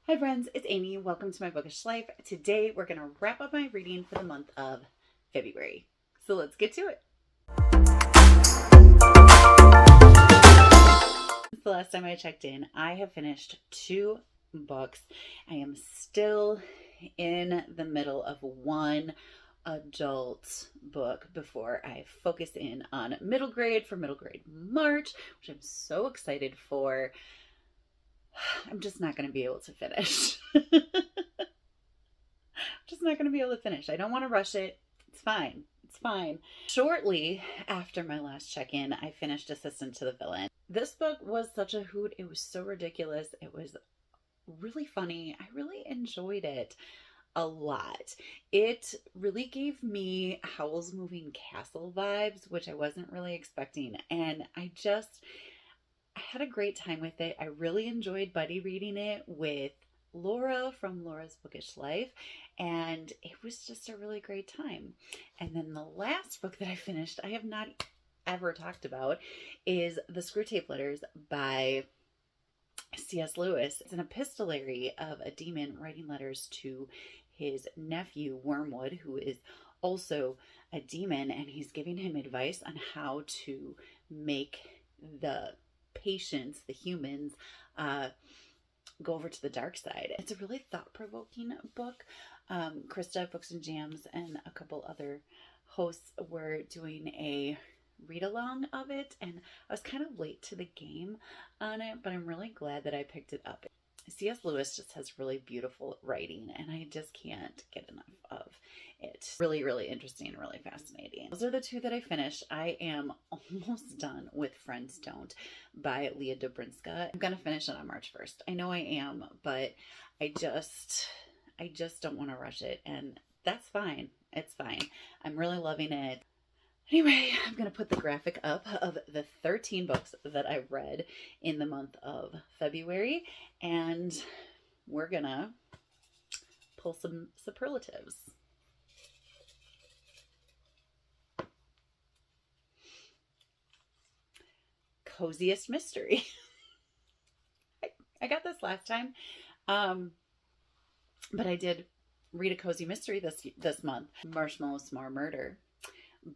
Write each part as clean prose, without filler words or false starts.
Hi friends, it's Amy. Welcome to my bookish life. Today we're going to wrap up my reading for the month of February. So let's get to it. Since the last time I checked in, I have finished 2 books. I am still in the middle of one adult book before I focus in on middle grade for middle grade March, which I'm so excited for. I'm just not going to be able to finish. Just not going to be able to finish. I don't want to rush it. It's fine. It's fine. Shortly after my last check-in, I finished Assistant to the Villain. This book was such a hoot. It was so ridiculous. It was really funny. I really enjoyed it a lot. It really gave me Howl's Moving Castle vibes, which I wasn't really expecting. And I had a great time with it. I really enjoyed buddy reading it with Laura from Laura's Bookish Life, and it was just a really great time. And then the last book that I finished, I have not ever talked about, is the Screwtape Letters by C.S. Lewis. It's an epistolary of a demon writing letters to his nephew Wormwood, who is also a demon, and he's giving him advice on how to make the patients, the humans, go over to the dark side. It's a really thought-provoking book. Krista, Books and Jams, and a couple other hosts were doing a read-along of it, and I was kind of late to the game on it, but I'm really glad that I picked it up. C.S. Lewis just has really beautiful writing, and I just can't get enough of it. Really, really interesting and really fascinating. Those are the 2 that I finished. I am almost done with Friends Don't by Leah Dobrinska. I'm going to finish it on March 1st. I know I am, but I just don't want to rush it, and that's fine. It's fine. I'm really loving it. Anyway, I'm going to put the graphic up of the 13 books that I read in the month of February, and we're going to pull some superlatives. Coziest Mystery. I got this last time, but I did read a cozy mystery this month, Marshmallow S'more Murder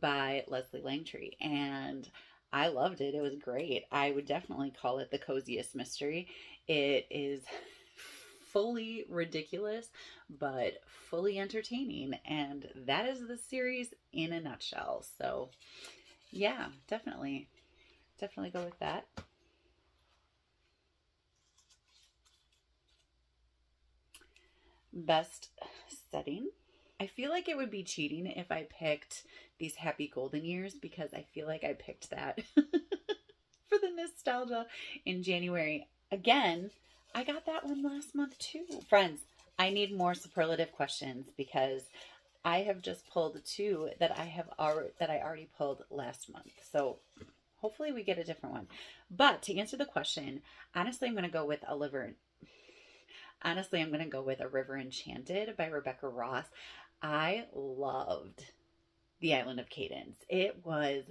by Leslie Langtry, and I loved it. It was great. I would definitely call it the coziest mystery. It is fully ridiculous, but fully entertaining, and that is the series in a nutshell. So yeah, definitely go with that. Best setting. I feel like it would be cheating if I picked these Happy Golden Years, because I feel like I picked that for the nostalgia in January. Again, I got that one last month too. Friends, I need more superlative questions because I have just pulled 2 that I already pulled last month. So hopefully we get a different one. But to answer the question, honestly, I'm going to go with A River Enchanted by Rebecca Ross. I loved The Island of Cadence. It was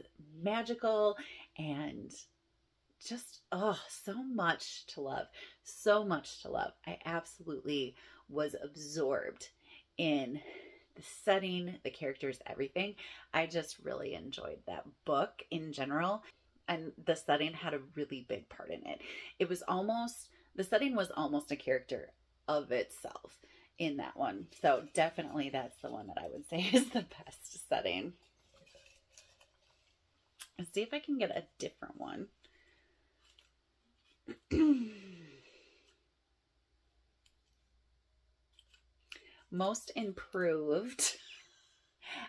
magical and just, so much to love. So much to love. I absolutely was absorbed in the setting, the characters, everything. I just really enjoyed that book in general. And the setting had a really big part in it. The setting was almost a character of itself in that one. So definitely that's the one that I would say is the best setting. Let's see if I can get a different one. Most improved.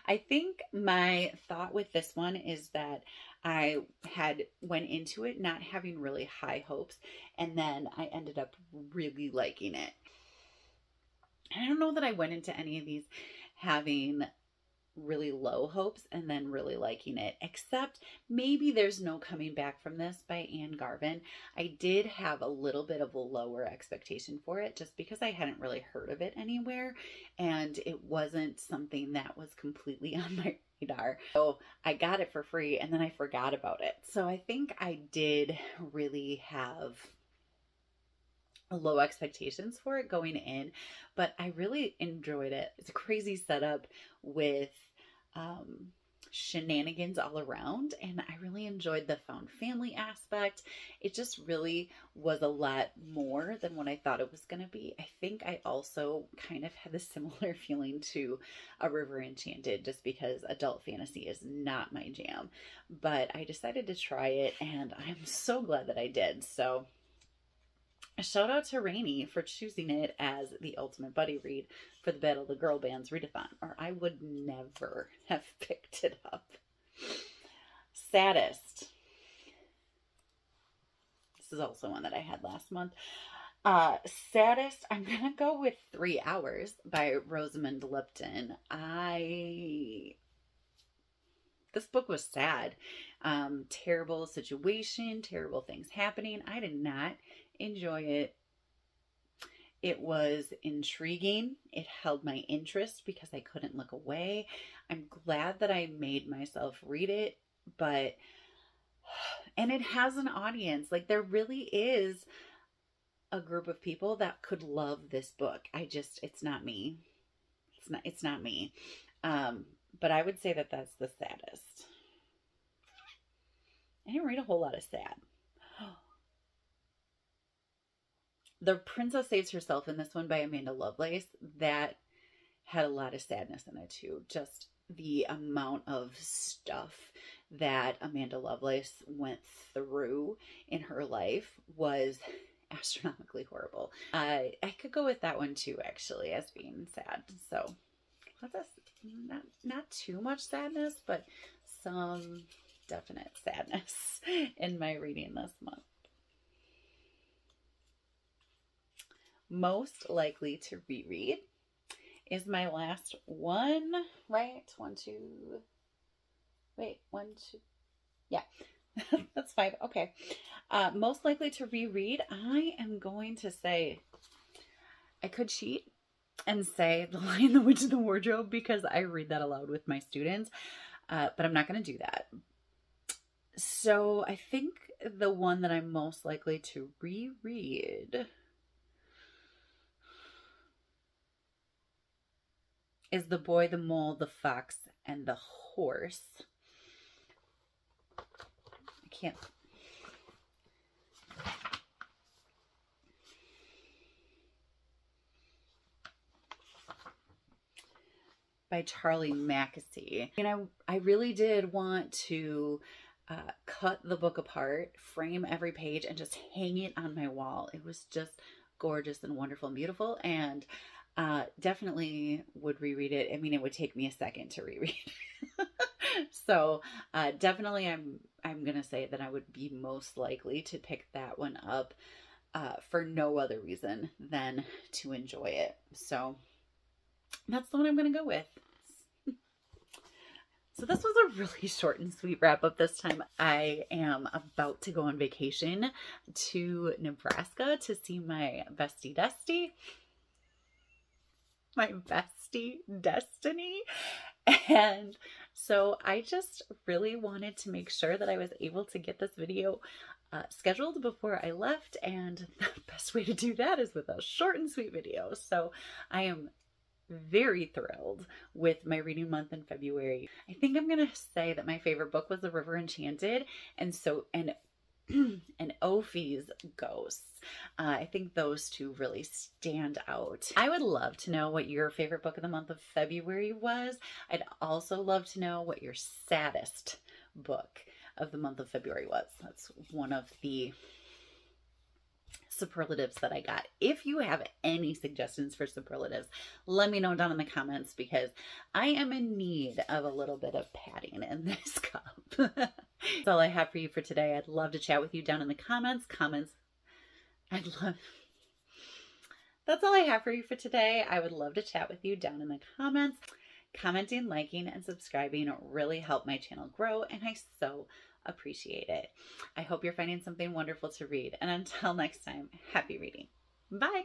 I think my thought with this one is that I went into it not having really high hopes, and then I ended up really liking it. I don't know that I went into any of these having really low hopes and then really liking it, except maybe There's No Coming Back from This by Anne Garvin. I did have a little bit of a lower expectation for it just because I hadn't really heard of it anywhere, and it wasn't something that was completely on my radar. So I got it for free and then I forgot about it. So I think I did really have low expectations for it going in, but I really enjoyed it. It's a crazy setup with shenanigans all around, and I really enjoyed the found family aspect. It just really was a lot more than what I thought it was going to be. I think I also kind of had a similar feeling to A River Enchanted, just because adult fantasy is not my jam, but I decided to try it, and I'm so glad that I did. So a shout out to Rainey for choosing it as the ultimate buddy read for the Battle of the Girl Bands readathon, or I would never have picked it up. Saddest. This is also one that I had last month. Saddest, I'm going to go with 3 Hours by Rosamund Lipton. This book was sad. Terrible situation, terrible things happening. I did not enjoy it. It was intriguing. It held my interest because I couldn't look away. I'm glad that I made myself read it, and it has an audience. Like, there really is a group of people that could love this book. It's not me. It's not me. But I would say that that's the saddest. I didn't read a whole lot of sad. The Princess Saves Herself in this one by Amanda Lovelace, that had a lot of sadness in it too. Just the amount of stuff that Amanda Lovelace went through in her life was astronomically horrible. I could go with that one too, actually, as being sad. So that's not too much sadness, but some definite sadness in my reading this month. Most likely to reread is my last one, right? 1, 2, wait, 1, 2, yeah, that's 5. Okay. Most likely to reread, I am going to say, I could cheat and say The Lion, the Witch, and the Wardrobe, because I read that aloud with my students, but I'm not going to do that. So I think the one that I'm most likely to reread is The Boy, the Mole, the Fox, and the Horse. I can't. By Charlie Mackesy. And I really did want to cut the book apart, frame every page, and just hang it on my wall. It was just gorgeous and wonderful and beautiful, and definitely would reread it. I mean, it would take me a second to reread. So definitely I'm gonna say that I would be most likely to pick that one up for no other reason than to enjoy it. So that's the one I'm gonna go with. So this was a really short and sweet wrap up this time. I am about to go on vacation to Nebraska to see my bestie Destiny. And so I just really wanted to make sure that I was able to get this video scheduled before I left. And the best way to do that is with a short and sweet video. So I am very thrilled with my reading month in February. I think I'm gonna say that my favorite book was The River Enchanted, and Ophi's Ghosts. I think those two really stand out. I would love to know what your favorite book of the month of February was. I'd also love to know what your saddest book of the month of February was. That's one of the superlatives that I got. If you have any suggestions for superlatives, let me know down in the comments, because I am in need of a little bit of padding in this cup. That's all I have for you for today. I'd love to chat with you down in the comments. That's all I have for you for today. I would love to chat with you down in the comments. Commenting, liking, and subscribing really help my channel grow, and I so appreciate it. I hope you're finding something wonderful to read. And until next time, happy reading. Bye.